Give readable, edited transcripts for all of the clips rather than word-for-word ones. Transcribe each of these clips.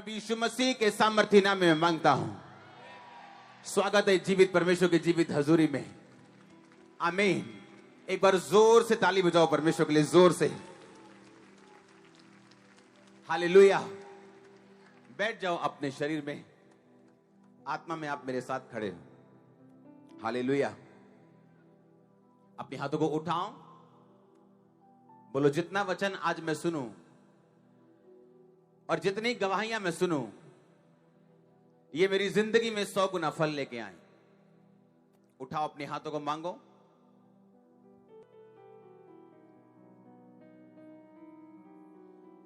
प्रभु यीशु मसीह के सामर्थ्य नाम में मांगता हूं। स्वागत है जीवित परमेश्वर की जीवित हजूरी में। आमीन। एक बार जोर से ताली बजाओ परमेश्वर के लिए, जोर से। हालेलुया। बैठ जाओ अपने शरीर में, आत्मा में आप मेरे साथ खड़े हो। हालेलुया। अपने हाथों को उठाओ, बोलो जितना वचन आज मैं सुनूं और जितनी गवाहियां मैं सुनूं, ये मेरी जिंदगी में 100 गुना फल लेके आए। उठाओ अपने हाथों को, मांगो।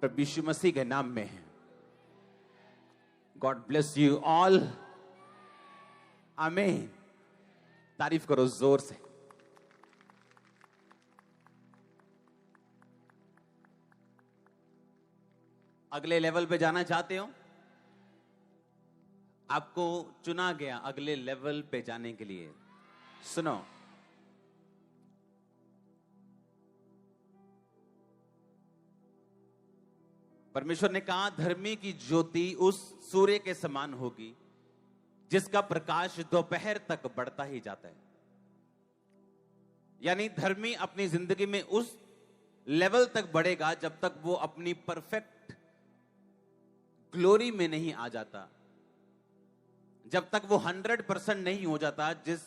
प्रभु यीशु मसीह के नाम में। God bless you all. आमीन। तारीफ करो जोर से। अगले लेवल पे जाना चाहते हो? आपको चुना गया अगले लेवल पे जाने के लिए। सुनो, परमेश्वर ने कहा धर्मी की ज्योति उस सूर्य के समान होगी जिसका प्रकाश दोपहर तक बढ़ता ही जाता है। यानी धर्मी अपनी जिंदगी में उस लेवल तक बढ़ेगा जब तक वो अपनी परफेक्ट ग्लोरी में नहीं आ जाता, जब तक वो 100% नहीं हो जाता, जिस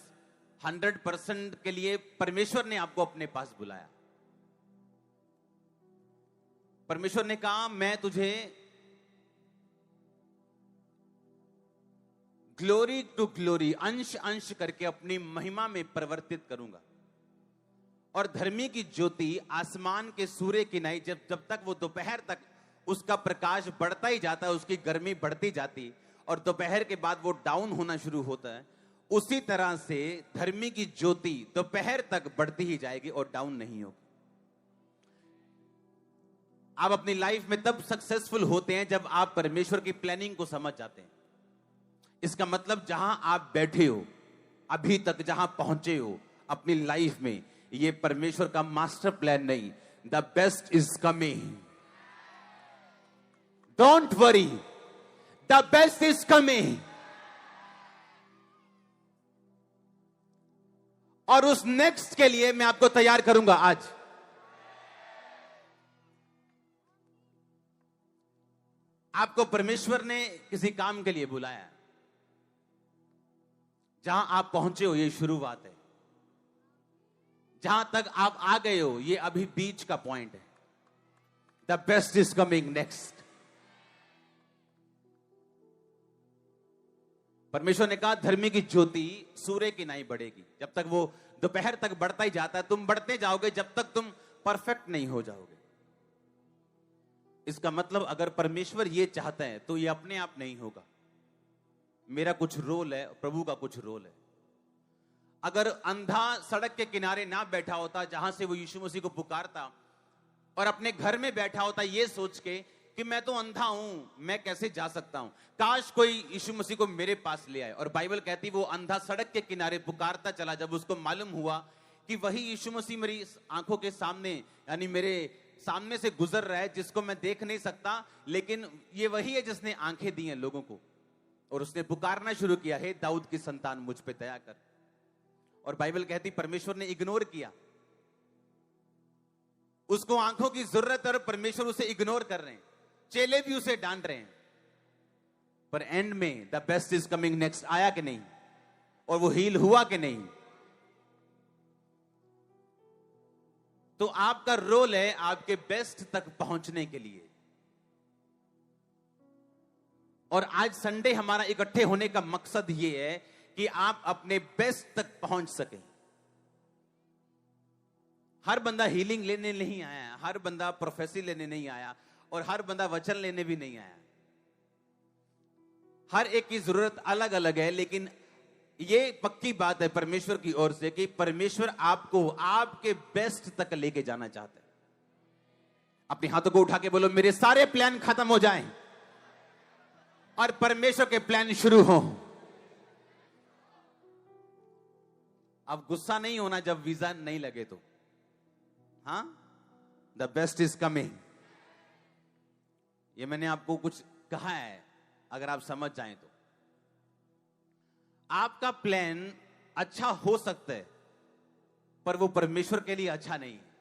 100% के लिए परमेश्वर ने आपको अपने पास बुलाया। परमेश्वर ने कहा मैं तुझे ग्लोरी टू ग्लोरी, अंश अंश करके अपनी महिमा में परिवर्तित करूंगा। और धर्मी की ज्योति आसमान के सूर्य की नहीं, जब तक वो दोपहर तक उसका प्रकाश बढ़ता ही जाता है, उसकी गर्मी बढ़ती जाती और दोपहर के बाद वो डाउन होना शुरू होता है, उसी तरह से धर्मी की ज्योति दोपहर तक बढ़ती ही जाएगी और डाउन नहीं होगी। आप अपनी लाइफ में तब सक्सेसफुल होते हैं जब आप परमेश्वर की प्लानिंग को समझ जाते हैं। इसका मतलब जहां आप बैठे हो, अभी तक जहां पहुंचे हो अपनी लाइफ में, ये परमेश्वर का मास्टर प्लान नहीं। The best is coming. Don't worry, the best is coming. और उस नेक्स्ट के लिए मैं आपको तैयार करूंगा आज। आपको परमेश्वर ने किसी काम के लिए बुलाया। जहां आप पहुंचे हो ये शुरुआत है, जहां तक आप आ गए हो ये अभी बीच का पॉइंट है। The best is coming next. परमेश्वर ने कहा धर्मी की ज्योति सूर्य की नहीं बढ़ेगी, जब तक वो दोपहर तक बढ़ता ही जाता है। तुम बढ़ते जाओगे जब तक तुम परफेक्ट नहीं हो जाओगे। इसका मतलब अगर परमेश्वर ये चाहता है तो ये अपने आप नहीं होगा। मेरा कुछ रोल है, प्रभु का कुछ रोल है। अगर अंधा सड़क के किनारे ना बैठा होता जहां से वो यीशु मसीह को पुकारता, और अपने घर में बैठा होता ये सोच के कि मैं तो अंधा हूं, मैं कैसे जा सकता हूं, काश कोई यीशु मसीह को मेरे पास ले आए। और बाइबल कहती वो अंधा सड़क के किनारे पुकारता चला, जब उसको मालूम हुआ कि वही यीशु मसीह मेरी आंखों के सामने, यानी मेरे सामने से गुजर रहा है, जिसको मैं देख नहीं सकता, लेकिन ये वही है जिसने आंखें दी हैं लोगों को। और उसने पुकारना शुरू किया, हे दाऊद की संतान मुझ पे दया कर। और बाइबल कहती परमेश्वर ने इग्नोर किया। उसको आंखों की जरूरत है और परमेश्वर उसे इग्नोर कर रहे हैं, चेले भी उसे डांट रहे हैं। पर एंड में the best is coming next आया कि नहीं, और वो हील हुआ कि नहीं। तो आपका रोल है आपके बेस्ट तक पहुंचने के लिए। और आज संडे हमारा इकट्ठे होने का मकसद यह है कि आप अपने बेस्ट तक पहुंच सकें। हर बंदा हीलिंग लेने नहीं आया, हर बंदा प्रोफेसी लेने नहीं आया, और हर बंदा वचन लेने भी नहीं आया। हर एक की जरूरत अलग अलग है, लेकिन ये पक्की बात है परमेश्वर की ओर से कि परमेश्वर आपको आपके बेस्ट तक लेके जाना चाहता है। अपने हाथों को उठा के बोलो मेरे सारे प्लान खत्म हो जाएं और परमेश्वर के प्लान शुरू हो। अब गुस्सा नहीं होना जब वीजा नहीं लगे तो। हाँ, द बेस्ट इज कमिंग। ये मैंने आपको कुछ कहा है, अगर आप समझ जाएं तो आपका प्लान अच्छा हो सकता है, पर वो परमेश्वर के लिए अच्छा नहीं है।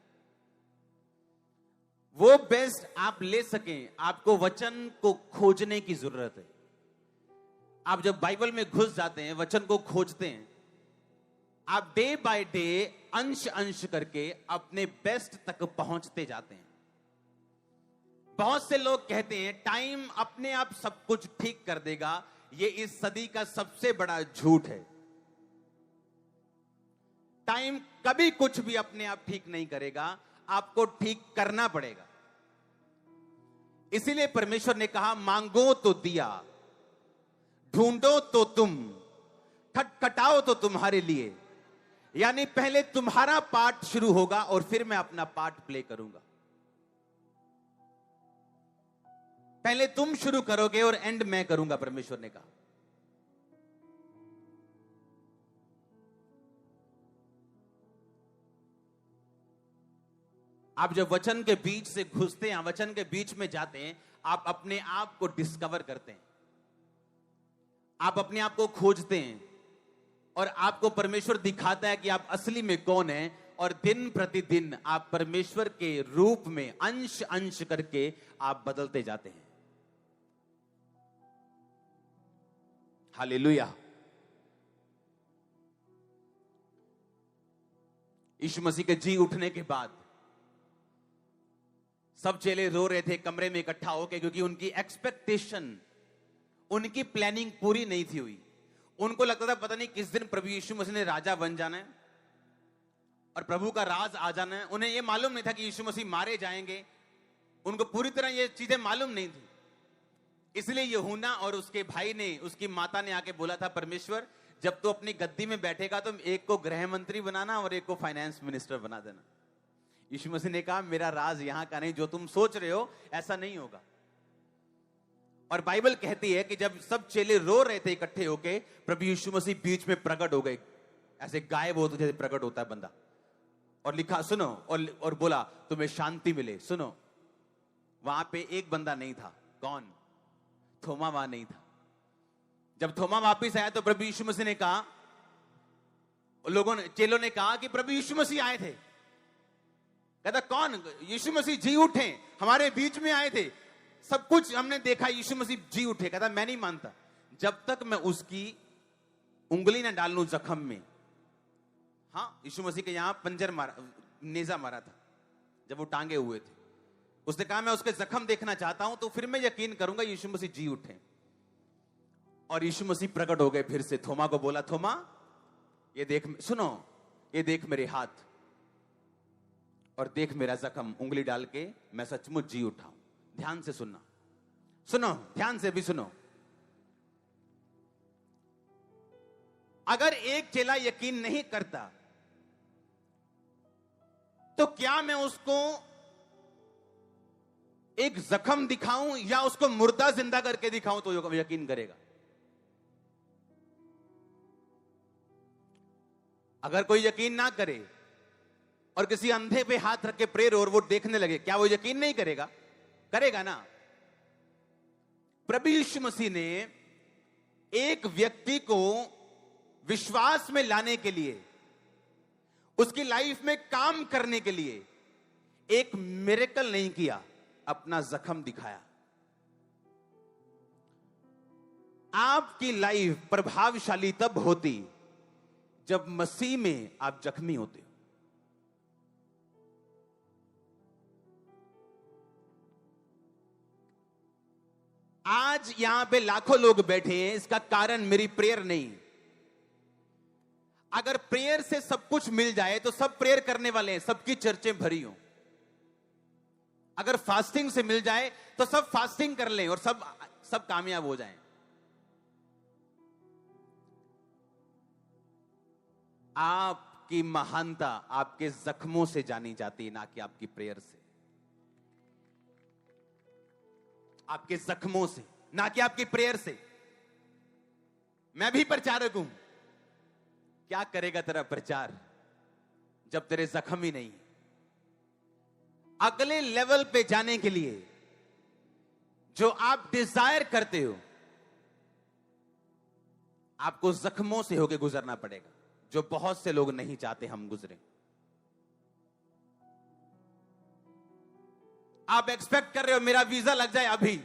वो बेस्ट आप ले सकें, आपको वचन को खोजने की जरूरत है। आप जब बाइबल में घुस जाते हैं, वचन को खोजते हैं, आप डे बाय डे अंश अंश करके अपने बेस्ट तक पहुंचते जाते हैं। बहुत से लोग कहते हैं टाइम अपने आप सब कुछ ठीक कर देगा। ये इस सदी का सबसे बड़ा झूठ है। टाइम कभी कुछ भी अपने आप ठीक नहीं करेगा, आपको ठीक करना पड़ेगा। इसीलिए परमेश्वर ने कहा, मांगो तो दिया, ढूंढो तो तुम, खटखटाओ तो तुम्हारे लिए। यानी पहले तुम्हारा पार्ट शुरू होगा और फिर मैं अपना पार्ट प्ले करूंगा। पहले तुम शुरू करोगे और एंड मैं करूंगा, परमेश्वर ने कहा। आप जब वचन के बीच से घुसते हैं, वचन के बीच में जाते हैं, आप अपने आप को डिस्कवर करते हैं, आप अपने आप को खोजते हैं और आपको परमेश्वर दिखाता है कि आप असली में कौन हैं। और दिन प्रतिदिन आप परमेश्वर के रूप में अंश अंश करके आप बदलते जाते हैं। हालेलुया। यीशु मसीह के जी उठने के बाद सब चेले रो रहे थे कमरे में इकट्ठा होकर, क्योंकि उनकी एक्सपेक्टेशन, उनकी प्लानिंग पूरी नहीं थी हुई। उनको लगता था पता नहीं किस दिन प्रभु यीशु मसीह ने राजा बन जाना है और प्रभु का राज आ जाना है। उन्हें यह मालूम नहीं था कि यीशु मसीह मारे जाएंगे। उनको पूरी तरह ये चीजें मालूम नहीं थी। इसलिए यूहन्ना और उसके भाई ने, उसकी माता ने आके बोला था, परमेश्वर जब तू अपनी गद्दी में बैठेगा तो एक को गृह मंत्री बनाना और एक को फाइनेंस मिनिस्टर बना देना। यीशु मसीह ने कहा, मेरा राज यहां का नहीं, जो तुम सोच रहे हो ऐसा नहीं होगा। और बाइबल कहती है कि जब सब चेले रो रहे थे इकट्ठे होके, प्रभु यीशु मसीह बीच में प्रकट हो गए, ऐसे गायब होते जैसे प्रकट होता है बंदा। और लिखा, सुनो, और बोला तुम्हें शांति मिले। सुनो, वहां पे एक बंदा नहीं था। कौन? थोमा वहां नहीं था। जब थोमा वापिस आया तो प्रभु यीशु मसीह ने कहा, लोगों ने, चेलों ने कहा कि प्रभु यीशु मसीह आए थे। कहता, कौन? यीशु मसीह जी उठे, हमारे बीच में आए थे, सब कुछ हमने देखा, यीशु मसीह जी उठे। कहता, मैं नहीं मानता जब तक मैं उसकी उंगली ना डाल लूं जख्म में। हाँ, यीशु मसीह के यहां पंजर मारा, नेजा मारा था जब वो टांगे हुए थे। उसने कहा, मैं उसके जख्म देखना चाहता हूं, तो फिर मैं यकीन करूंगा यीशु मसीह जी उठे। और यीशु मसीह प्रकट हो गए फिर से। थोमा को बोला, थोमा ये देख, सुनो, ये देख मेरे हाथ और देख मेरा जख्म, उंगली डाल के मैं सचमुच जी उठा हूं। ध्यान से सुनना, सुनो, ध्यान से भी सुनो। अगर एक चेला यकीन नहीं करता तो क्या मैं उसको एक जख्म दिखाऊं या उसको मुर्दा जिंदा करके दिखाऊं तो यकीन करेगा? अगर कोई यकीन ना करे और किसी अंधे पे हाथ रख के प्रेयर और वो देखने लगे, क्या वो यकीन नहीं करेगा? करेगा ना। प्रभु यीशु मसीह ने एक व्यक्ति को विश्वास में लाने के लिए, उसकी लाइफ में काम करने के लिए एक मिरेकल नहीं किया, अपना जख्म दिखाया। आपकी लाइफ प्रभावशाली तब होती जब मसीह में आप जख्मी होते हो। आज यहां पे लाखों लोग बैठे हैं, इसका कारण मेरी प्रेयर नहीं। अगर प्रेयर से सब कुछ मिल जाए तो सब प्रेयर करने वाले हैं, सबकी चर्चें भरी हो। अगर फास्टिंग से मिल जाए तो सब फास्टिंग कर लें और सब कामयाब हो जाएं। आपकी महानता आपके जख्मों से जानी जाती है, ना कि आपकी प्रेयर से। आपके जख्मों से, ना कि आपकी प्रेयर से। मैं भी प्रचारक हूं। क्या करेगा तेरा प्रचार जब तेरे जख्म ही नहीं? अगले लेवल पे जाने के लिए जो आप डिजायर करते हो, आपको जख्मों से होके गुजरना पड़ेगा, जो बहुत से लोग नहीं चाहते हम गुजरे। आप एक्सपेक्ट कर रहे हो मेरा वीजा लग जाए अभी,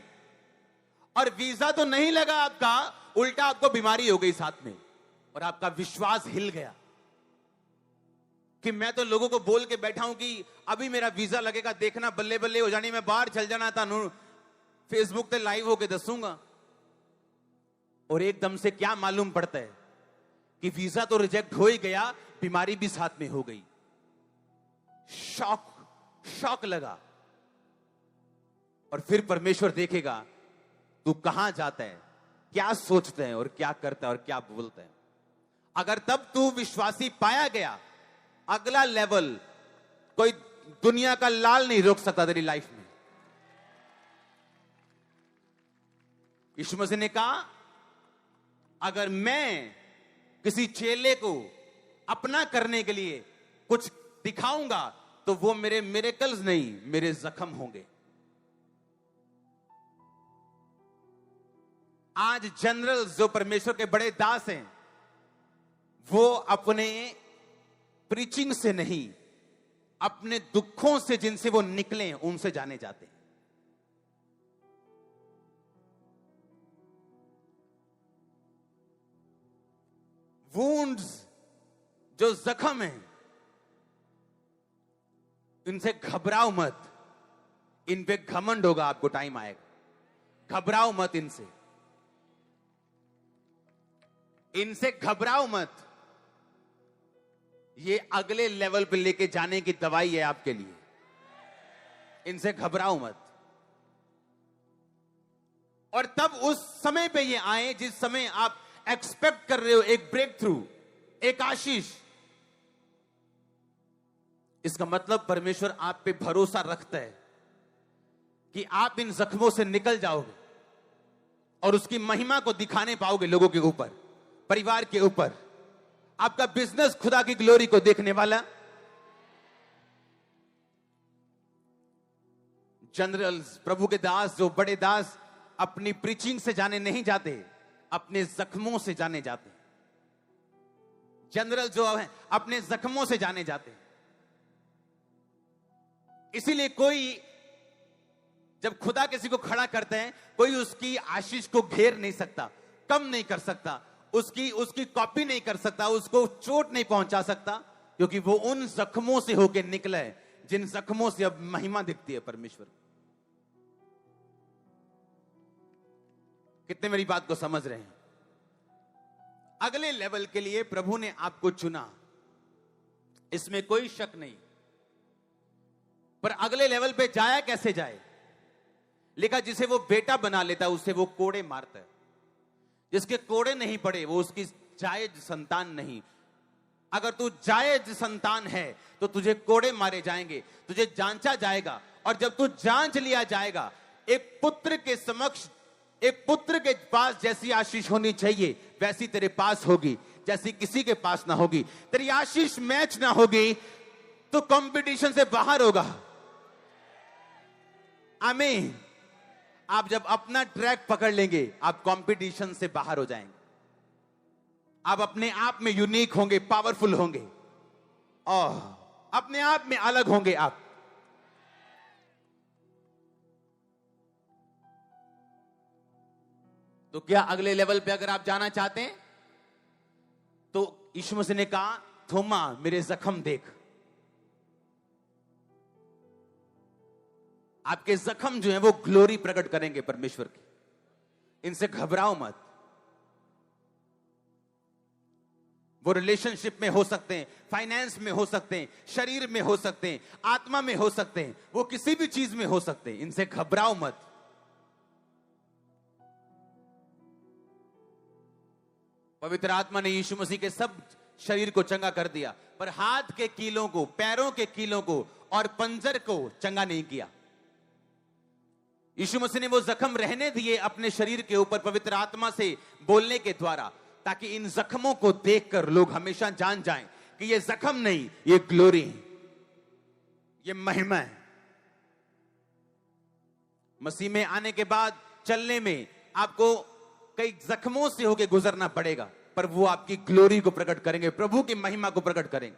और वीजा तो नहीं लगा आपका, उल्टा आपको बीमारी हो गई साथ में, और आपका विश्वास हिल गया कि मैं तो लोगों को बोल के बैठा हूं कि अभी मेरा वीजा लगेगा, देखना बल्ले बल्ले हो जानी, मैं बाहर चल जाना था, फेसबुक पे लाइव होके दसूंगा। और एकदम से क्या मालूम पड़ता है कि वीजा तो रिजेक्ट हो ही गया, बीमारी भी साथ में हो गई। शॉक लगा। और फिर परमेश्वर देखेगा तू कहां जाता है, क्या सोचता है, और क्या करता है, और क्या बोलता है। अगर तब तू विश्वासी पाया गया, अगला लेवल कोई दुनिया का लाल नहीं रोक सकता तेरी लाइफ में। यीशु मसीह ने कहा अगर मैं किसी चेले को अपना करने के लिए कुछ दिखाऊंगा तो वो मेरे मिरेकल्स नहीं, मेरे जख्म होंगे। आज जनरल्स जो परमेश्वर के बड़े दास हैं, वो अपने प्रीचिंग से नहीं, अपने दुखों से जिनसे वो निकले उनसे जाने जाते हैं। वुंड्स जो जख्म है, इनसे घबराओ मत, इन पे घमंड होगा, आपको टाइम आएगा। घबराओ मत इनसे घबराओ मत। ये अगले लेवल पे लेके जाने की दवाई है आपके लिए। इनसे घबराओ मत। और तब उस समय पे ये आए जिस समय आप एक्सपेक्ट कर रहे हो एक ब्रेक थ्रू, एक आशीष। इसका मतलब परमेश्वर आप पे भरोसा रखता है कि आप इन जख्मों से निकल जाओगे और उसकी महिमा को दिखाने पाओगे लोगों के ऊपर, परिवार के ऊपर। आपका बिजनेस खुदा की ग्लोरी को देखने वाला। जनरल्स, प्रभु के दास, जो बड़े दास अपनी प्रीचिंग से जाने नहीं जाते, अपने जख्मों से जाने जाते। जनरल जो है अपने जख्मों से जाने जाते। इसीलिए कोई जब खुदा किसी को खड़ा करते हैं, कोई उसकी आशीष को घेर नहीं सकता, कम नहीं कर सकता, उसकी कॉपी नहीं कर सकता, उसको चोट नहीं पहुंचा सकता, क्योंकि वो उन जख्मों से होकर निकला है जिन जख्मों से अब महिमा दिखती है परमेश्वर। कितने मेरी बात को समझ रहे हैं? अगले लेवल के लिए प्रभु ने आपको चुना, इसमें कोई शक नहीं। पर अगले लेवल पे जाया कैसे जाए? लिखा जिसे वो बेटा बना लेता है उसे वो कोड़े मारता है। जिसके कोड़े नहीं पड़े वो उसकी जायज संतान नहीं। अगर तू जायज संतान है तो तुझे कोड़े मारे जाएंगे, तुझे जांचा जाएगा, और जब तू जांच लिया जाएगा, एक पुत्र के समक्ष, एक पुत्र के पास जैसी आशीष होनी चाहिए वैसी तेरे पास होगी, जैसी किसी के पास ना होगी। तेरी आशीष मैच ना होगी तो कंपटीशन से बाहर होगा। आमीन। आप जब अपना ट्रैक पकड़ लेंगे, आप कंपटीशन से बाहर हो जाएंगे। आप अपने आप में यूनिक होंगे, पावरफुल होंगे, और अपने आप में अलग होंगे आप। तो क्या अगले लेवल पे अगर आप जाना चाहते हैं तो यीशु मसीह ने कहा, थोमा मेरे जख्म देख। आपके जख्म जो है वो ग्लोरी प्रकट करेंगे परमेश्वर की। इनसे घबराओ मत। वो रिलेशनशिप में हो सकते हैं, फाइनेंस में हो सकते हैं, शरीर में हो सकते हैं, आत्मा में हो सकते हैं, वो किसी भी चीज में हो सकते हैं। इनसे घबराओ मत। पवित्र आत्मा ने यीशु मसीह के सब शरीर को चंगा कर दिया, पर हाथ के कीलों को, पैरों के कीलों को और पंजर को चंगा नहीं किया। यीशु मसीह ने वो जख्म रहने दिए अपने शरीर के ऊपर पवित्र आत्मा से बोलने के द्वारा, ताकि इन जख्मों को देखकर लोग हमेशा जान जाएं कि ये जख्म नहीं, ये ग्लोरी है, ये महिमा है। मसीह में आने के बाद चलने में आपको कई जख्मों से होकर गुजरना पड़ेगा, पर वो आपकी ग्लोरी को प्रकट करेंगे, प्रभु की महिमा को प्रकट करेंगे,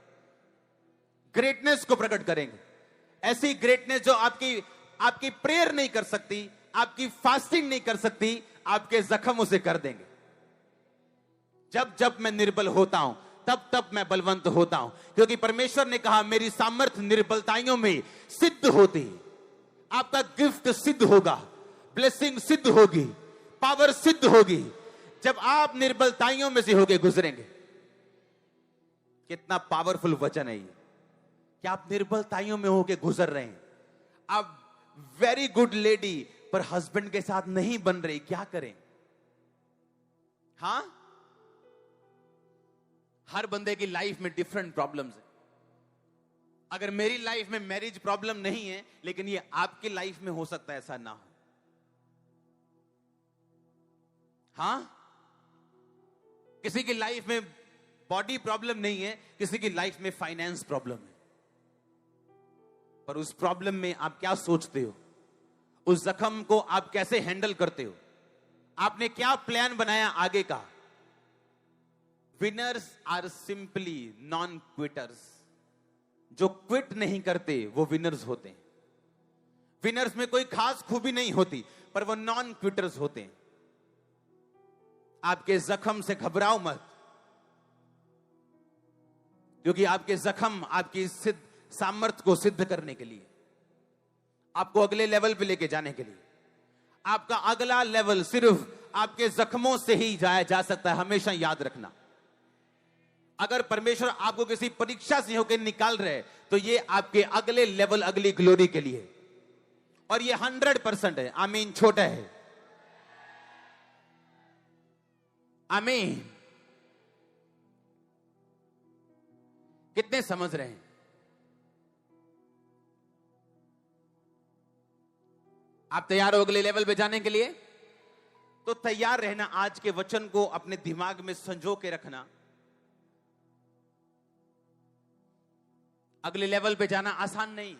ग्रेटनेस को प्रकट करेंगे। ऐसी ग्रेटनेस जो आपकी आपकी प्रेयर नहीं कर सकती, आपकी फास्टिंग नहीं कर सकती, आपके जख्म उसे कर देंगे। जब जब मैं निर्बल होता हूं, तब तब मैं बलवंत होता हूं, क्योंकि परमेश्वर ने कहा मेरी सामर्थ्य निर्बलताइयों में सिद्ध होती। आपका गिफ्ट सिद्ध होगा, ब्लेसिंग सिद्ध होगी, पावर सिद्ध होगी, जब आप निर्बलताइयों में से होके गुजरेंगे। कितना पावरफुल वचन है ये, कि आप निर्बलताइयों में होके गुजर रहे हैं। आप वेरी गुड लेडी, पर हस्बैंड के साथ नहीं बन रही, क्या करें? हां, हर बंदे की लाइफ में डिफरेंट प्रॉब्लम्स है। अगर मेरी लाइफ में मैरिज प्रॉब्लम नहीं है, लेकिन ये आपकी लाइफ में हो सकता है ऐसा ना हो। हां, किसी की लाइफ में बॉडी प्रॉब्लम नहीं है, किसी की लाइफ में फाइनेंस प्रॉब्लम है, पर उस प्रॉब्लम में आप क्या सोचते हो, उस जख्म को आप कैसे हैंडल करते हो, आपने क्या प्लान बनाया आगे का? Winners are simply non quitters. जो क्विट नहीं करते वो विनर्स होते हैं। विनर्स में कोई खास खूबी नहीं होती, पर वो नॉन क्विटर्स होते हैं। आपके जख्म से घबराओ मत, क्योंकि आपके जख्म आपकी सिद्ध सामर्थ्य को सिद्ध करने के लिए, आपको अगले लेवल पे लेके जाने के लिए। आपका अगला लेवल सिर्फ आपके जख्मों से ही जाया जा सकता है। हमेशा याद रखना, अगर परमेश्वर आपको किसी परीक्षा से होकर निकाल रहे, तो ये आपके अगले लेवल, अगली ग्लोरी के लिए। और ये 100% है। आमीन। छोटा है। आमीन। कितने समझ रहे हैं? आप तैयार हो अगले लेवल पे जाने के लिए? तो तैयार रहना। आज के वचन को अपने दिमाग में संजो के रखना। अगले लेवल पे जाना आसान नहीं।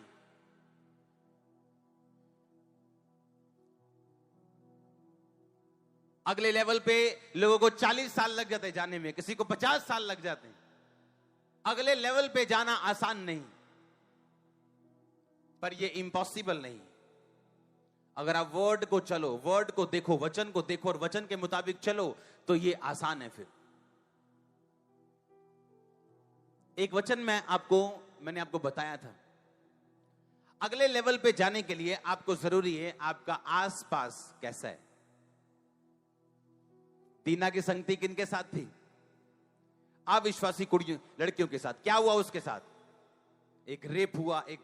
अगले लेवल पे लोगों को 40 साल लग जाते हैं जाने में, किसी को 50 साल लग जाते हैं। अगले लेवल पे जाना आसान नहीं, पर ये इम्पॉसिबल नहीं। अगर आप वर्ड को चलो, वर्ड को देखो, वचन को देखो और वचन के मुताबिक चलो, तो ये आसान है। फिर एक वचन मैंने आपको बताया था, अगले लेवल पे जाने के लिए आपको जरूरी है आपका आसपास कैसा है। दीना की संगति किनके साथ थी? अविश्वासी कुड़ियों, लड़कियों के साथ। क्या हुआ उसके साथ? एक रेप हुआ, एक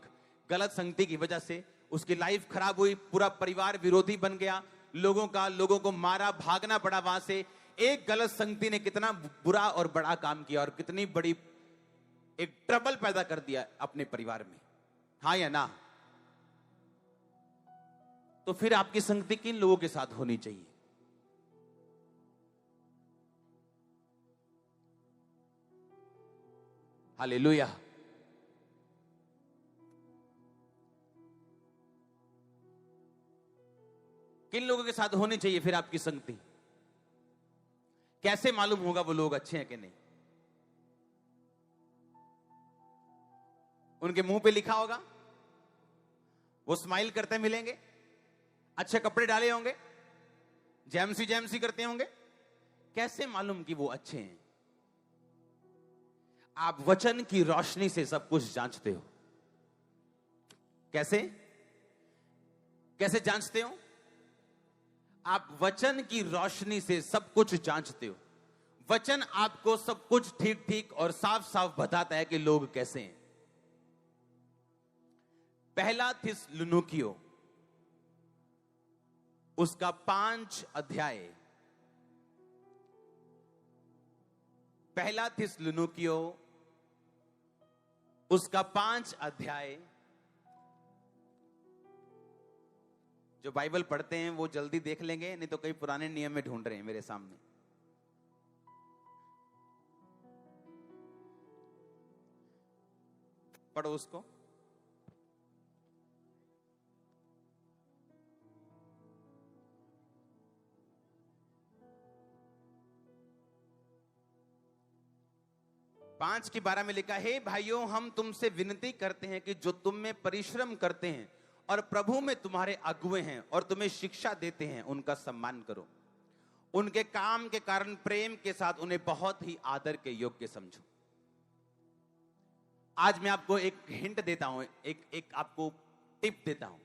गलत संगति की वजह से उसकी लाइफ खराब हुई, पूरा परिवार विरोधी बन गया, लोगों को मारा, भागना पड़ा वहां से। एक गलत संगति ने कितना बुरा और बड़ा काम किया और कितनी बड़ी एक ट्रबल पैदा कर दिया अपने परिवार में। हाँ या ना? तो फिर आपकी संगति किन लोगों के साथ होनी चाहिए? हालेलुया। किन लोगों के साथ होनी चाहिए फिर आपकी संगति? कैसे मालूम होगा वो लोग अच्छे हैं कि नहीं? उनके मुंह पे लिखा होगा, वो स्माइल करते मिलेंगे, अच्छे कपड़े डाले होंगे, जैमसी करते होंगे। कैसे मालूम कि वो अच्छे हैं? आप वचन की रोशनी से सब कुछ जांचते हो। कैसे कैसे जांचते हो? आप वचन की रोशनी से सब कुछ जांचते हो। वचन आपको सब कुछ ठीक ठीक और साफ साफ बताता है कि लोग कैसे हैं। पहला थिस्सलुनीकियों उसका 5 अध्याय, पहला थिस्सलुनीकियों उसका 5 अध्याय। जो बाइबल पढ़ते हैं वो जल्दी देख लेंगे, नहीं तो कई पुराने नियम में ढूंढ रहे हैं मेरे सामने। पढ़ो उसको। 5:12 में लिखा है, भाइयों हम तुमसे विनती करते हैं कि जो तुम में परिश्रम करते हैं और प्रभु में तुम्हारे अगुए हैं और तुम्हें शिक्षा देते हैं, उनका सम्मान करो। उनके काम के कारण प्रेम के साथ उन्हें बहुत ही आदर के योग्य समझो। आज मैं आपको एक हिंट देता हूं, एक आपको टिप देता हूं।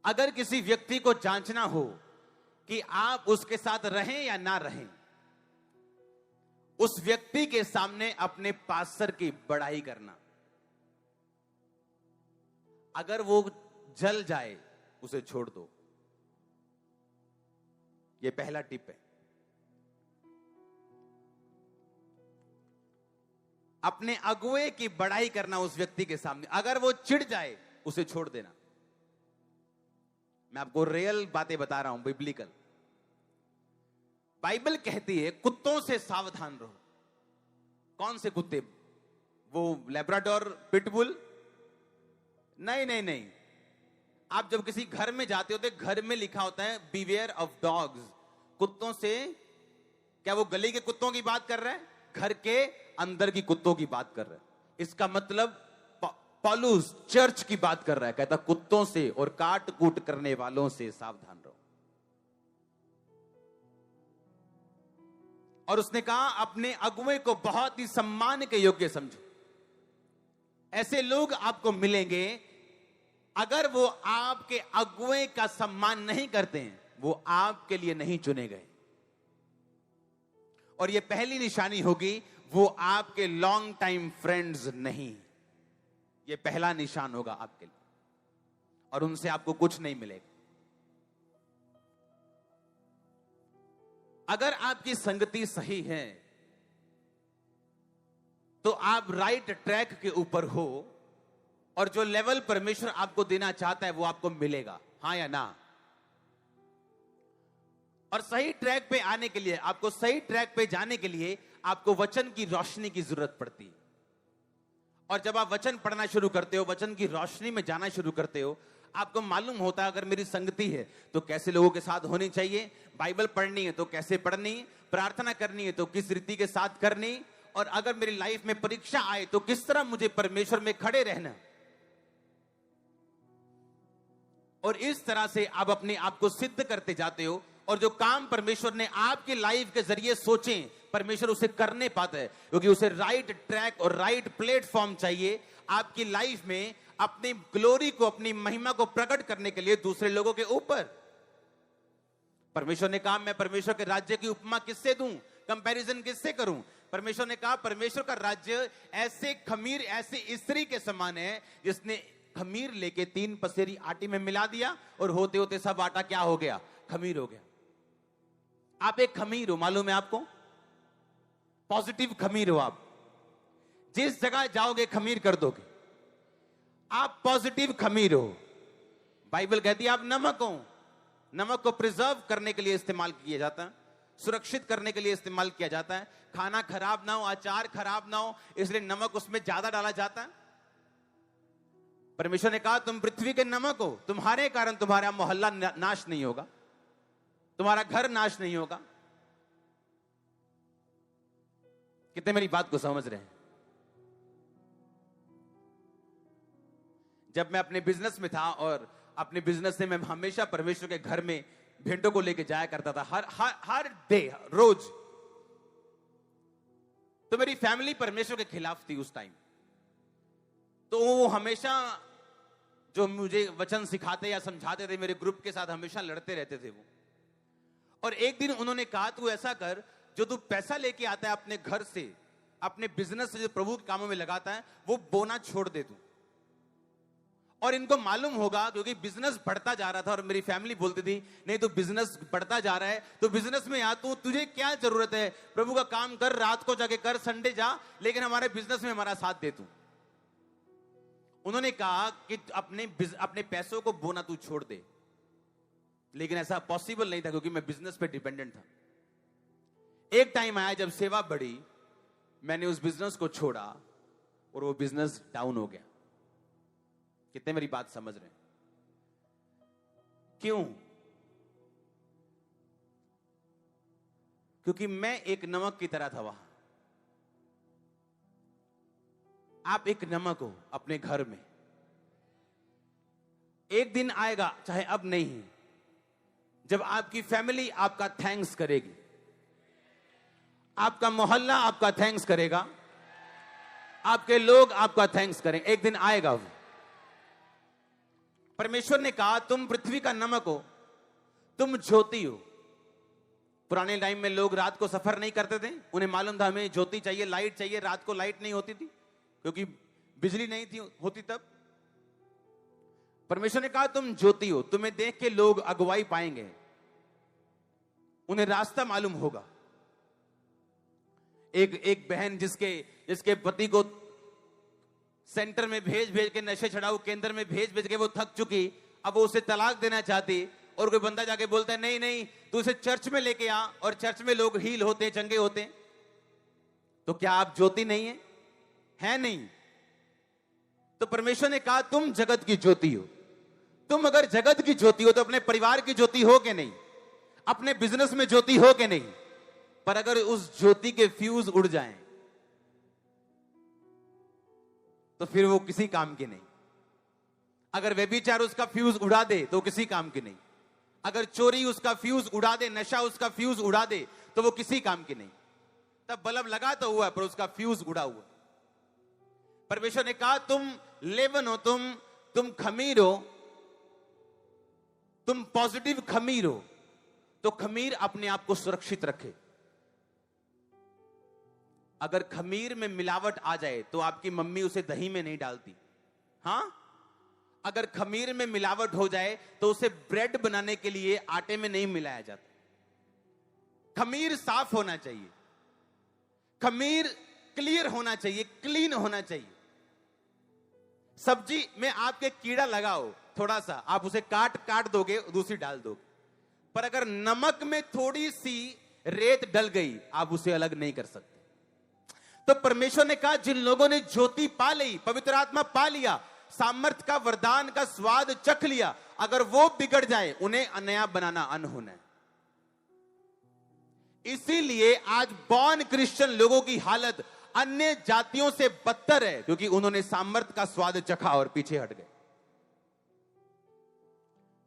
अगर किसी व्यक्ति को जांचना हो कि आप उसके साथ रहें या ना रहें, उस व्यक्ति के सामने अपने पास्टर की बड़ाई करना। अगर वो जल जाए, उसे छोड़ दो। ये पहला टिप है। अपने अगुए की बड़ाई करना उस व्यक्ति के सामने, अगर वो चिढ़ जाए उसे छोड़ देना। मैं आपको रियल बातें बता रहा हूं, बिब्लिकल। बाइबल कहती है कुत्तों से सावधान रहो। कौन से कुत्ते? वो लैब्राडोर पिटबुल? नहीं नहीं नहीं। आप जब किसी घर में जाते हो तो घर में लिखा होता है बीवेयर ऑफ डॉग्स, कुत्तों से। क्या वो गली के कुत्तों की बात कर रहा है? घर के अंदर की कुत्तों की बात कर रहा है। इसका मतलब पौलुस चर्च की बात कर रहा है। कहता कुत्तों से और काट कूट करने वालों से सावधान रहो। और उसने कहा अपने अगुए को बहुत ही सम्मान के योग्य समझो। ऐसे लोग आपको मिलेंगे, अगर वो आपके अगुए का सम्मान नहीं करते हैं, वो आपके लिए नहीं चुने गए। और ये पहली निशानी होगी, वो आपके लॉन्ग टाइम फ्रेंड्स नहीं। ये पहला निशान होगा आपके लिए, और उनसे आपको कुछ नहीं मिलेगा। अगर आपकी संगति सही है तो आप राइट ट्रैक के ऊपर हो, और जो लेवल परमेश्वर आपको देना चाहता है वो आपको मिलेगा। हां या ना? और सही ट्रैक पे आने के लिए, आपको सही ट्रैक पे जाने के लिए आपको वचन की रोशनी की जरूरत पड़ती है। और जब आप वचन पढ़ना शुरू करते हो, वचन की रोशनी में जाना शुरू करते हो, आपको मालूम होता है अगर मेरी संगति है तो कैसे लोगों के साथ होनी चाहिए, बाइबल पढ़नी है तो कैसे पढ़नी, प्रार्थना करनी है तो किस रीति के साथ करनी, और अगर मेरी लाइफ में परीक्षा आए तो किस तरह मुझे परमेश्वर में खड़े रहना। और इस तरह से आप अपने आप को सिद्ध करते जाते हो, और जो काम परमेश्वर ने आपकी लाइफ के जरिए सोचे, परमेश्वर उसे करने पाता है, क्योंकि उसे राइट ट्रैक और राइट प्लेटफॉर्म चाहिए आपकी लाइफ में, अपनी ग्लोरी को, अपनी महिमा को प्रकट करने के लिए दूसरे लोगों के ऊपर। परमेश्वर ने कहा मैं परमेश्वर के राज्य की उपमा किससे दूं, कंपैरिजन किससे करूं? परमेश्वर ने कहा परमेश्वर का राज्य ऐसे खमीर, ऐसी स्त्री के समान है जिसने खमीर लेके 3 पसेरी आटे में मिला दिया, और होते होते सब आटा क्या हो गया? खमीर हो गया। आप एक खमीर हो, मालूम है आपको? पॉजिटिव खमीर हो आप। जिस जगह जाओगे खमीर कर दोगे। आप पॉजिटिव खमीर हो। बाइबल कहती है आप नमक हो। नमक को प्रिजर्व करने के लिए इस्तेमाल किया जाता है, सुरक्षित करने के लिए इस्तेमाल किया जाता है। खाना खराब ना हो, अचार खराब ना हो, इसलिए नमक उसमें ज्यादा डाला जाता है। परमेश्वर ने कहा तुम पृथ्वी के नमक हो, तुम्हारे कारण तुम्हारा मोहल्ला नाश नहीं होगा, तुम्हारा घर नाश नहीं होगा। कितने मेरी बात को समझ रहे हैं? जब मैं अपने बिजनेस में था, और अपने बिजनेस से मैं हमेशा परमेश्वर के घर में भेंटों को लेके जाया करता था, हर डे, रोज। तो मेरी फैमिली परमेश्वर के खिलाफ थी उस टाइम। तो वो हमेशा जो मुझे वचन सिखाते या समझाते थे, मेरे ग्रुप के साथ हमेशा लड़ते रहते थे वो। और एक दिन उन्होंने कहा तू ऐसा कर, जो तू पैसा लेके आता है अपने घर से, अपने बिजनेस से जो प्रभु के कामों में लगाता है, वो बोना छोड़ दे तू। और इनको मालूम होगा, क्योंकि बिजनेस बढ़ता जा रहा था, और मेरी फैमिली बोलती थी नहीं तो बिजनेस बढ़ता जा रहा है तो बिजनेस में आ, तू, तुझे क्या जरूरत है, प्रभु का काम कर, रात को जाके कर, संडे जा, लेकिन हमारे बिजनेस में हमारा साथ दे तू। उन्होंने कहा कि अपने पैसों को बोना तू छोड़ दे, लेकिन ऐसा पॉसिबल नहीं था क्योंकि मैं बिजनेस पे डिपेंडेंट था। एक टाइम आया जब सेवा बढ़ी, मैंने उस बिजनेस को छोड़ा और वो बिजनेस डाउन हो गया। कितने मेरी बात समझ रहे हैं? क्यों? क्योंकि मैं एक नमक की तरह था वहां। आप एक नमक हो अपने घर में। एक दिन आएगा, चाहे अब नहीं, जब आपकी फैमिली आपका थैंक्स करेगी, आपका मोहल्ला आपका थैंक्स करेगा, आपके लोग आपका थैंक्स करें। एक दिन आएगा वो। परमेश्वर ने कहा तुम पृथ्वी का नमक हो, तुम ज्योति हो। पुराने टाइम में लोग रात को सफर नहीं करते थे, उन्हें मालूम था हमें ज्योति चाहिए, लाइट चाहिए। रात को लाइट नहीं होती थी क्योंकि बिजली नहीं थी होती तब। परमेश्वर ने कहा तुम ज्योति हो, तुम्हें देख के लोग अगुवाई पाएंगे, उन्हें रास्ता मालूम होगा। एक बहन जिसके पति को सेंटर में भेज के, नशे छुड़ाऊ केंद्र में भेज के वो थक चुकी, अब वो उसे तलाक देना चाहती, और कोई बंदा जाके बोलता है नहीं नहीं तू उसे चर्च में लेके आ, और चर्च में लोग हील होते, चंगे होते। तो क्या आप ज्योति नहीं है नहीं? तो परमेश्वर ने कहा तुम जगत की ज्योति हो। तुम अगर जगत की ज्योति हो तो अपने परिवार की ज्योति हो कि नहीं? अपने बिजनेस में ज्योति हो कि नहीं? पर अगर उस ज्योति के फ्यूज उड़ जाएं तो फिर वो किसी काम की नहीं। अगर व्यभिचार उसका फ्यूज उड़ा दे तो किसी काम की नहीं। अगर चोरी उसका फ्यूज उड़ा दे, नशा उसका फ्यूज उड़ा दे, तो वो किसी काम की नहीं। तब बल्ब लगा तो हुआ पर उसका फ्यूज उड़ा हुआ। परमेश्वर ने कहा तुम लेवन हो, तुम खमीर हो, तुम पॉजिटिव खमीर हो। तो खमीर अपने आप को सुरक्षित रखे। अगर खमीर में मिलावट आ जाए तो आपकी मम्मी उसे दही में नहीं डालती। हां, अगर खमीर में मिलावट हो जाए तो उसे ब्रेड बनाने के लिए आटे में नहीं मिलाया जाता। खमीर साफ होना चाहिए, खमीर क्लियर होना चाहिए, क्लीन होना चाहिए। सब्जी में आपके कीड़ा लगाओ थोड़ा सा, आप उसे काट दोगे, दूसरी डाल दोगे। पर अगर नमक में थोड़ी सी रेत डल गई, आप उसे अलग नहीं कर सकते। तो परमेश्वर ने कहा जिन लोगों ने ज्योति पा ली, पवित्र आत्मा पा लिया, सामर्थ का वरदान का स्वाद चख लिया, अगर वो बिगड़ जाए उन्हें नया बनाना अनहोना है। इसीलिए आज बॉर्न क्रिश्चियन लोगों की हालत अन्य जातियों से बदतर है, क्योंकि उन्होंने सामर्थ का स्वाद चखा और पीछे हट गए।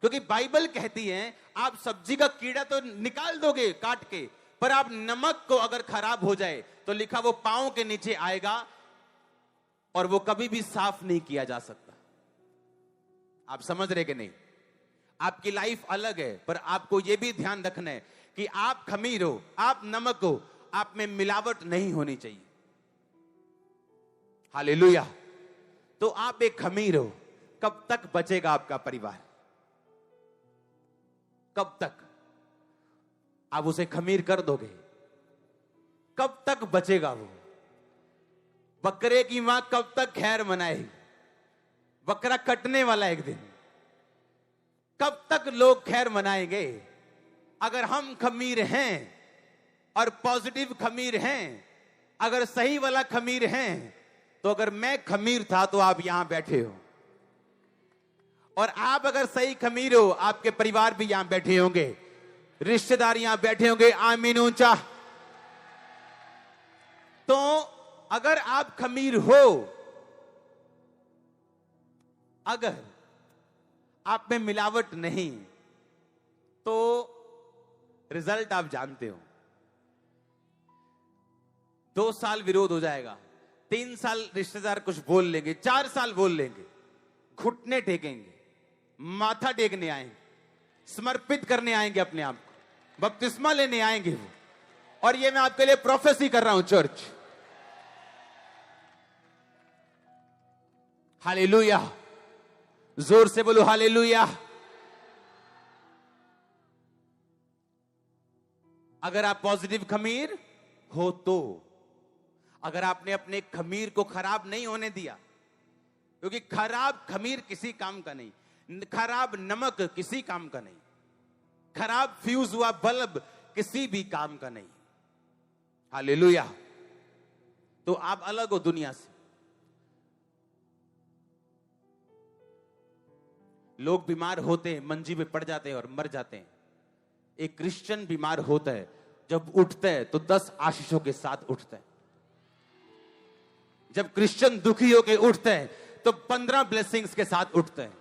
क्योंकि बाइबल कहती है आप सब्जी का कीड़ा तो निकाल दोगे काट के, पर आप नमक को अगर खराब हो जाए तो लिखा वो पांव के नीचे आएगा और वो कभी भी साफ नहीं किया जा सकता। आप समझ रहे कि नहीं? आपकी लाइफ अलग है, पर आपको यह भी ध्यान रखना है कि आप खमीर हो, आप नमक हो, आप में मिलावट नहीं होनी चाहिए। हालेलुया। तो आप एक खमीर हो। कब तक बचेगा आपका परिवार? कब तक आप उसे खमीर कर दोगे? कब तक बचेगा वो? बकरे की मां कब तक खैर मनाएगी? बकरा कटने वाला एक दिन। कब तक लोग खैर मनाएंगे? अगर हम खमीर हैं और पॉजिटिव खमीर हैं, अगर सही वाला खमीर हैं, तो अगर मैं खमीर था तो आप यहां बैठे हो, और आप अगर सही खमीर हो, आपके परिवार भी यहां बैठे होंगे, रिश्तेदार यहां बैठे होंगे। आमीन ऊंचा। तो अगर आप खमीर हो, अगर आप में मिलावट नहीं, तो रिजल्ट आप जानते हो। 2 साल विरोध हो जाएगा, 3 साल रिश्तेदार कुछ बोल लेंगे, 4 साल बोल लेंगे, घुटने टेकेंगे, माथा टेकने आएंगे, समर्पित करने आएंगे अपने आप को, बपतिस्मा लेने आएंगे वो। और ये मैं आपके लिए प्रोफेसी कर रहा हूं चर्च। हालेलुया। जोर से बोलो हालेलुया। अगर आप पॉजिटिव खमीर हो तो, अगर आपने अपने खमीर को खराब नहीं होने दिया, क्योंकि खराब खमीर किसी काम का नहीं, खराब नमक किसी काम का नहीं, खराब फ्यूज हुआ बल्ब किसी भी काम का नहीं। हालेलुया। तो आप अलग हो दुनिया से। लोग बीमार होते हैं, मंजी पे पड़ जाते हैं और मर जाते हैं। एक क्रिश्चियन बीमार होता है, जब उठता है तो 10 आशीषों के साथ उठता है। जब क्रिश्चियन दुखी होकर उठते हैं तो 15 ब्लेसिंग्स के साथ उठते हैं,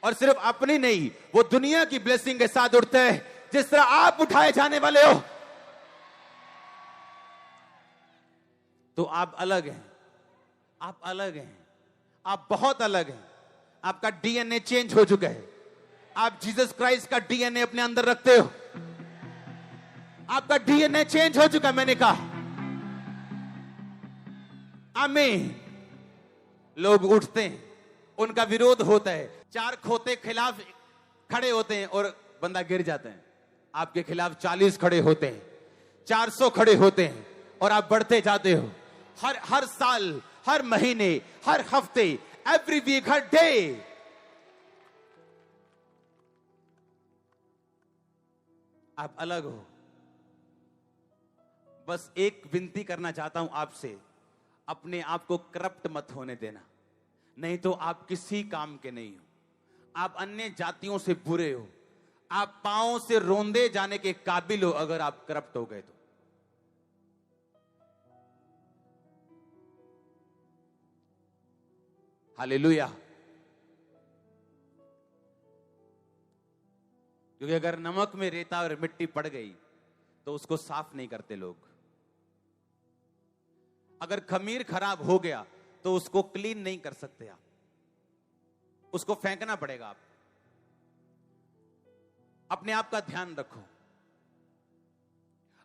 और सिर्फ अपनी नहीं, वो दुनिया की ब्लेसिंग के साथ उठते हैं। जिस तरह आप उठाए जाने वाले हो, तो आप अलग हैं, आप अलग हैं, आप बहुत अलग हैं। आपका डीएनए चेंज हो चुका है। आप जीसस क्राइस्ट का डीएनए अपने अंदर रखते हो। आपका डीएनए चेंज हो चुका है, मैंने कहा। आमीन। लोग उठते हैं, उनका विरोध होता है, 4 खोते खिलाफ खड़े होते हैं और बंदा गिर जाते हैं। आपके खिलाफ 40 खड़े होते हैं, 400 खड़े होते हैं, और आप बढ़ते जाते हो। हर साल, हर महीने, हर हफ्ते, एवरी वीक, हर डे। आप अलग हो। बस एक विनती करना चाहता हूं आपसे, अपने आप को करप्ट मत होने देना, नहीं तो आप किसी काम के नहीं हो। आप अन्य जातियों से बुरे हो। आप पांव से रोंदे जाने के काबिल हो अगर आप करप्ट हो गए तो। हालेलुया। क्योंकि अगर नमक में रेता और मिट्टी पड़ गई तो उसको साफ नहीं करते लोग। अगर खमीर खराब हो गया तो उसको क्लीन नहीं कर सकते आप, उसको फेंकना पड़ेगा। आप अपने आप का ध्यान रखो।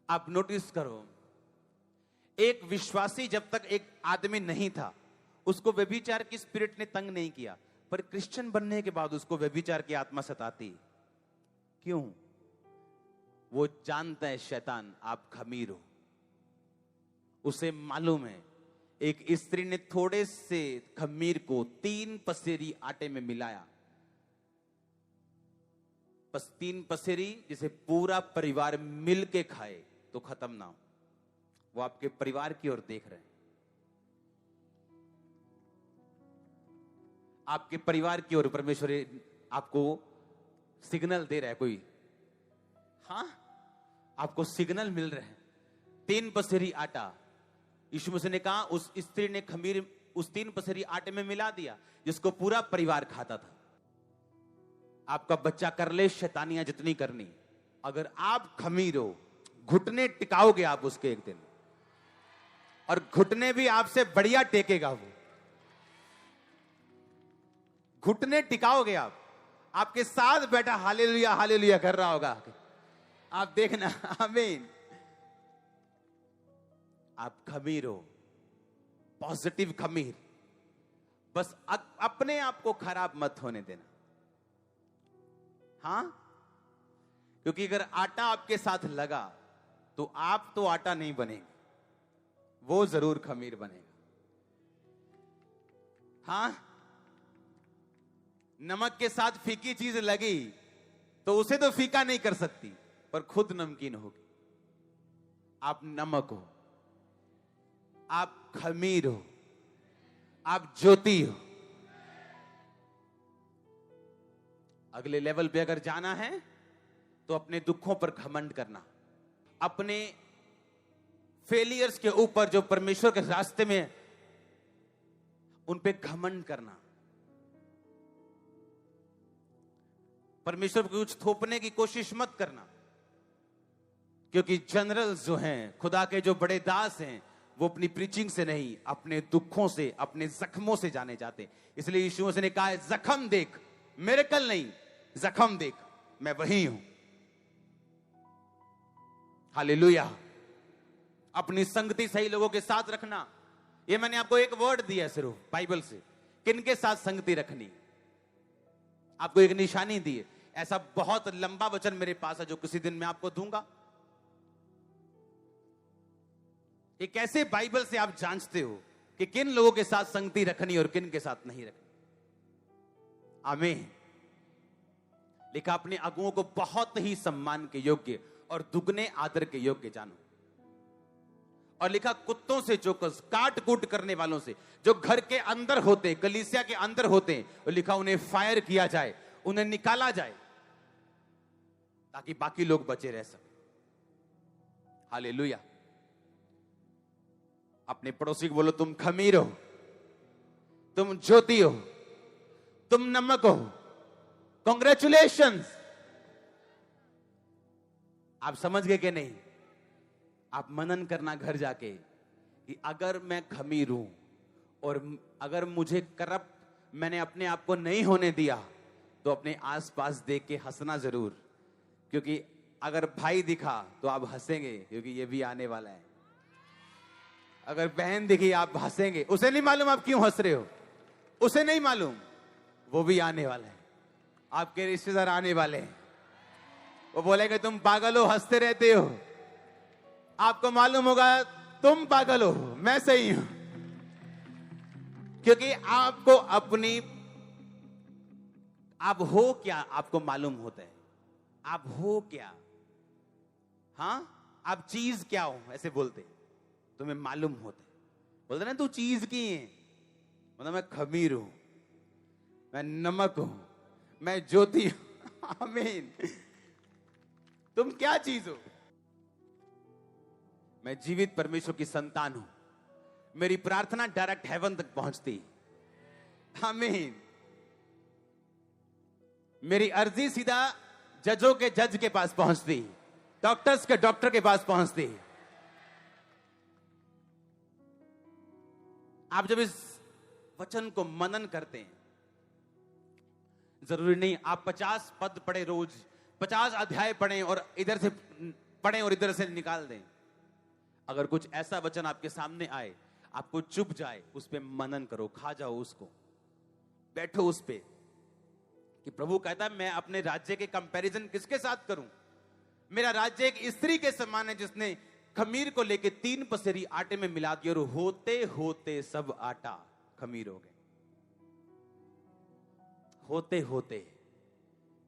आप नोटिस करो, एक विश्वासी जब तक एक आदमी नहीं था, उसको व्यभिचार की स्पिरिट ने तंग नहीं किया, पर क्रिश्चियन बनने के बाद उसको व्यभिचार की आत्मा सताती। क्यों? वो जानता है शैतान आप खमीर हो। उसे मालूम है एक स्त्री ने थोड़े से खमीर को 3 पसेरी आटे में मिलाया, बस 3 पसेरी, जिसे पूरा परिवार मिल के खाए तो खत्म ना हो। वो आपके परिवार की ओर देख रहे हैं, आपके परिवार की ओर परमेश्वर आपको सिग्नल दे रहा है कोई। हाँ, आपको सिग्नल मिल रहा है। 3 पसेरी आटा, यीशु मसीह ने कहा उस स्त्री ने खमीर उस 3 पसेरी आटे में मिला दिया जिसको पूरा परिवार खाता था। आपका बच्चा कर ले शैतानियां जितनी करनी, अगर आप खमीर हो, घुटने टिकाओगे आप उसके एक दिन, और घुटने भी आपसे बढ़िया टेकेगा। वो घुटने टिकाओगे आप, आपके साथ बैठा हालेलुया हालेलुया कर रहा होगा, आप देखना। आमीन। आप खमीर हो, पॉजिटिव खमीर। बस अपने आप को खराब मत होने देना। हां, क्योंकि अगर आटा आपके साथ लगा तो आप तो आटा नहीं बनेंगे, वो जरूर खमीर बनेगा। हां, नमक के साथ फीकी चीज लगी तो उसे तो फीका नहीं कर सकती, पर खुद नमकीन होगी। आप नमक हो, आप खमीर हो, आप ज्योति हो। अगले लेवल पे अगर जाना है तो अपने दुखों पर घमंड करना, अपने फेलियर्स के ऊपर जो परमेश्वर के रास्ते में उन पे घमंड करना। परमेश्वर को कुछ थोपने की कोशिश मत करना, क्योंकि जनरल्स जो हैं, खुदा के जो बड़े दास हैं, वो अपनी प्रीचिंग से नहीं, अपने दुखों से, अपने जख्मों से जाने जाते। इसलिए यीशु मसीह ने कहा है, जख्म देख, मिरेकल नहीं, जख्म देख, मैं वही हूं। हालेलुया। अपनी संगति सही लोगों के साथ रखना। ये मैंने आपको एक वर्ड दिया सिर्फ बाइबल से, किनके साथ संगति रखनी। आपको एक निशानी दी है। ऐसा बहुत लंबा वचन मेरे पास है जो किसी दिन मैं आपको दूंगा। ये कैसे बाइबल से आप जांचते हो कि किन लोगों के साथ संगति रखनी और किन के साथ नहीं रखनी। आमीन। लिखा, अपने अगुओं को बहुत ही सम्मान के योग्य और दुगने आदर के योग्य जानो। और लिखा, कुत्तों से जो काट कूट करने वालों से, जो घर के अंदर होते, कलीसिया के अंदर होते, और लिखा उन्हें फायर किया जाए, उन्हें निकाला जाए, ताकि बाकी लोग बचे रह सके। हालेलुया। अपने पड़ोसी को बोलो, तुम खमीर हो, तुम ज्योति हो, तुम नमक हो। कॉन्ग्रेचुलेशंस। आप समझ गए कि नहीं? आप मनन करना घर जाके कि अगर मैं खमीर हूं और अगर मुझे करप्ट मैंने अपने आप को नहीं होने दिया, तो अपने आसपास देख के हंसना जरूर, क्योंकि अगर भाई दिखा तो आप हंसेंगे क्योंकि ये भी आने वाला है। अगर बहन दिखी आप हंसेंगे, उसे नहीं मालूम आप क्यों हंस रहे हो, उसे नहीं मालूम, वो भी आने वाला है। आपके रिश्तेदार आने वाले हैं, वो बोलेंगे तुम पागल हो, हंसते रहते हो। आपको मालूम होगा तुम पागल हो, मैं सही हूं, क्योंकि आपको अपनी आप हो क्या आपको मालूम होता है। आप हो क्या, हाँ, आप चीज क्या हो ऐसे बोलते, तुम्हें मालूम होता है। बोलते ना तू चीज की है, मतलब मैं खमीर हूं, मैं नमक हूं, मैं ज्योति हूं। आमीन। तुम क्या चीज हो? मैं जीवित परमेश्वर की संतान हूं। मेरी प्रार्थना डायरेक्ट हेवन तक पहुंचती। आमीन। मेरी अर्जी सीधा जजों के जज के पास पहुंचती, डॉक्टर्स के डॉक्टर के पास पहुंचती। आप जब इस वचन को मनन करते हैं, जरूरी नहीं आप 50 पद पढ़े, रोज 50 अध्याय पढ़ें और इधर से पढ़ें और इधर से निकाल दें। अगर कुछ ऐसा वचन आपके सामने आए, आपको चुप जाए, उस पे मनन करो, खा जाओ उसको, बैठो उस पे कि प्रभु कहता है मैं अपने राज्य के कंपैरिजन किसके साथ करूं? मेरा राज्य एक स्त्री के समान है जिसने खमीर को लेके 3 पसेरी आटे में मिला दिया और होते होते सब आटा खमीर हो गए। होते होते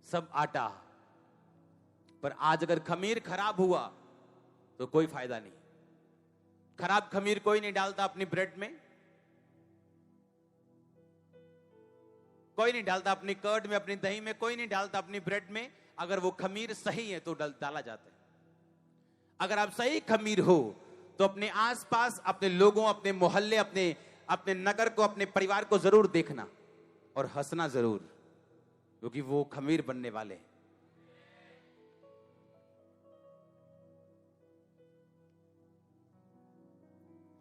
सब आटा। पर आज अगर खमीर खराब हुआ तो कोई फायदा नहीं। खराब खमीर कोई नहीं डालता अपनी ब्रेड में, कोई नहीं डालता अपनी कर्ड में, अपनी दही में, कोई नहीं डालता अपनी ब्रेड में। अगर वो खमीर सही है तो डाला जाता है। अगर आप सही खमीर हो तो अपने आसपास, अपने लोगों, अपने मोहल्ले, अपने नगर को, अपने परिवार को जरूर देखना और हंसना जरूर, क्योंकि वो खमीर बनने वाले हैं।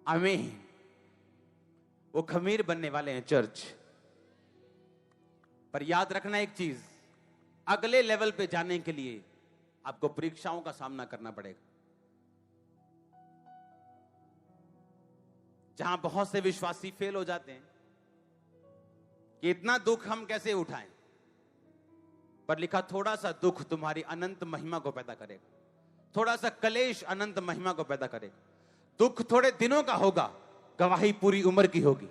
आमीन। वो खमीर बनने वाले हैं चर्च। पर याद रखना एक चीज, अगले लेवल पे जाने के लिए आपको परीक्षाओं का सामना करना पड़ेगा। जहां बहुत से विश्वासी फेल हो जाते हैं कि इतना दुख हम कैसे उठाएं, पर लिखा थोड़ा सा दुख तुम्हारी अनंत महिमा को पैदा करेगा, थोड़ा सा कलेश अनंत महिमा को पैदा करेगा। दुख थोड़े दिनों का होगा, गवाही पूरी उम्र की होगी।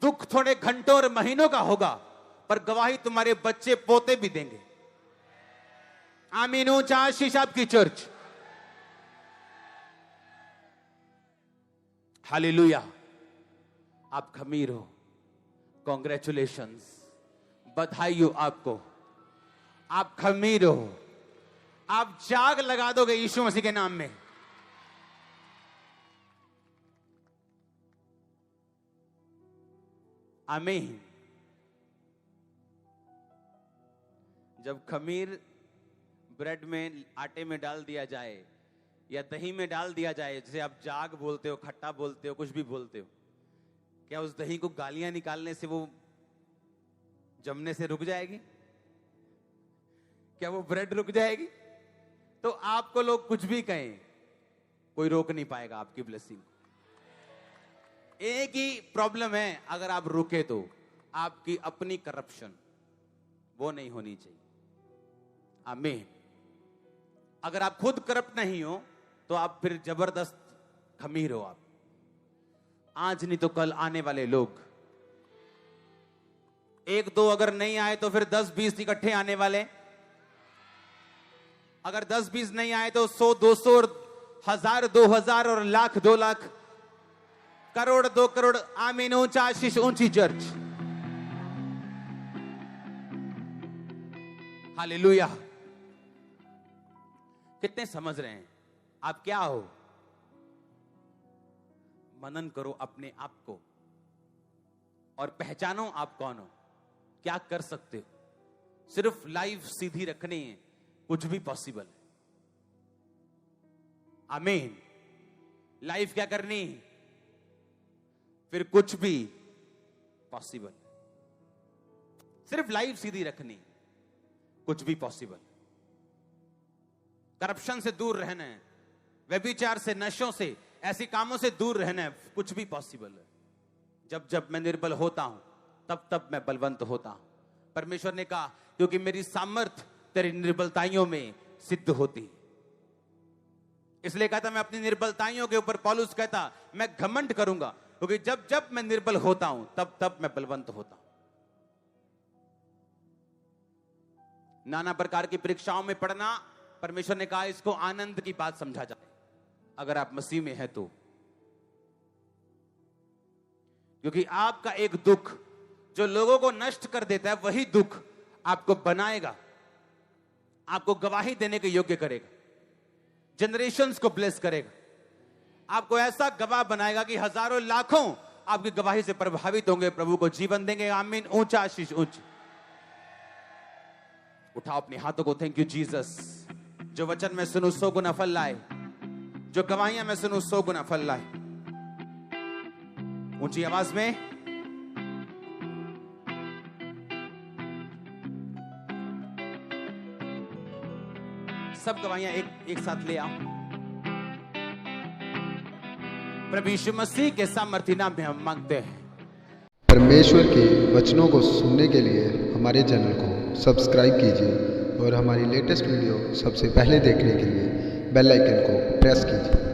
दुख थोड़े घंटों और महीनों का होगा, पर गवाही तुम्हारे बच्चे पोते भी देंगे। आमीन। ऊंचा आशीष आपकी चर्च। हालेलुया। आप खमीर हो, कॉन्ग्रेचुलेशंस, बधाई हो आपको। आप खमीर हो, आप जाग लगा दोगे यीशु मसीह के नाम में। आमीन। जब खमीर ब्रेड में, आटे में डाल दिया जाए या दही में डाल दिया जाए, जैसे आप जाग बोलते हो, खट्टा बोलते हो, कुछ भी बोलते हो, क्या उस दही को गालियां निकालने से वो जमने से रुक जाएगी? क्या वो ब्रेड रुक जाएगी? तो आपको लोग कुछ भी कहें, कोई रोक नहीं पाएगा आपकी ब्लेसिंग। एक ही प्रॉब्लम है, अगर आप रुके तो आपकी अपनी करप्शन, वो नहीं होनी चाहिए। आमीन। अगर आप खुद करप्ट नहीं हो तो आप फिर जबरदस्त खमीर हो। आप आज नहीं तो कल आने वाले लोग, 1-2 अगर नहीं आए तो फिर 10-20 इकट्ठे आने वाले। अगर 10-20 नहीं आए तो 100-200 और 1000-2000 और लाख 2 लाख, करोड़ 2 करोड़। आमीन। ऊंचा आशीष, ऊंची चर्च। हालेलुया। कितने समझ रहे हैं आप क्या हो? मनन करो अपने आप को और पहचानो आप कौन हो, क्या कर सकते हो। सिर्फ लाइफ सीधी रखनी है, कुछ भी पॉसिबल है। आमीन। लाइफ क्या करनी है, फिर कुछ भी पॉसिबल। सिर्फ लाइफ सीधी रखनी, कुछ भी पॉसिबल। करप्शन से दूर रहना है, व्यभिचार से, नशों से, ऐसे कामों से दूर रहना है, कुछ भी पॉसिबल है। जब जब मैं निर्बल होता हूं, तब तब मैं बलवंत होता हूं। परमेश्वर ने कहा, क्योंकि मेरी सामर्थ तेरी निर्बलताइयों में सिद्ध होती है। इसलिए कहता मैं अपनी निर्बलताइयों के ऊपर, पौलुस कहता मैं घमंड करूंगा, क्योंकि जब जब मैं निर्बल होता हूं, तब तब मैं बलवंत होता हूं। नाना प्रकार की परीक्षाओं में पढ़ना, परमेश्वर ने कहा इसको आनंद की बात समझा जाए अगर आप मसीह में है तो। क्योंकि आपका एक दुख जो लोगों को नष्ट कर देता है, वही दुख आपको बनाएगा, आपको गवाही देने के योग्य करेगा, जनरेशंस को ब्लेस करेगा, आपको ऐसा गवाह बनाएगा कि हजारों लाखों आपकी गवाही से प्रभावित होंगे, प्रभु को जीवन देंगे। आमीन। ऊंचा आशीष ऊंच उठाओ अपने हाथों को। Thank you Jesus. जो वचन में सुनूं 100 गुना फल लाए, जो गवाहियां मैं सुनूं 100 गुना फल लाए। ऊंची आवाज में सब गवाहियां एक साथ ले आओ। प्रभु यीशु मसीह के सामर्थी नाम में हम मांगते हैं। परमेश्वर के वचनों को सुनने के लिए हमारे चैनल को सब्सक्राइब कीजिए और हमारी लेटेस्ट वीडियो सबसे पहले देखने के लिए बेल आइकन को प्रेस कीजिए।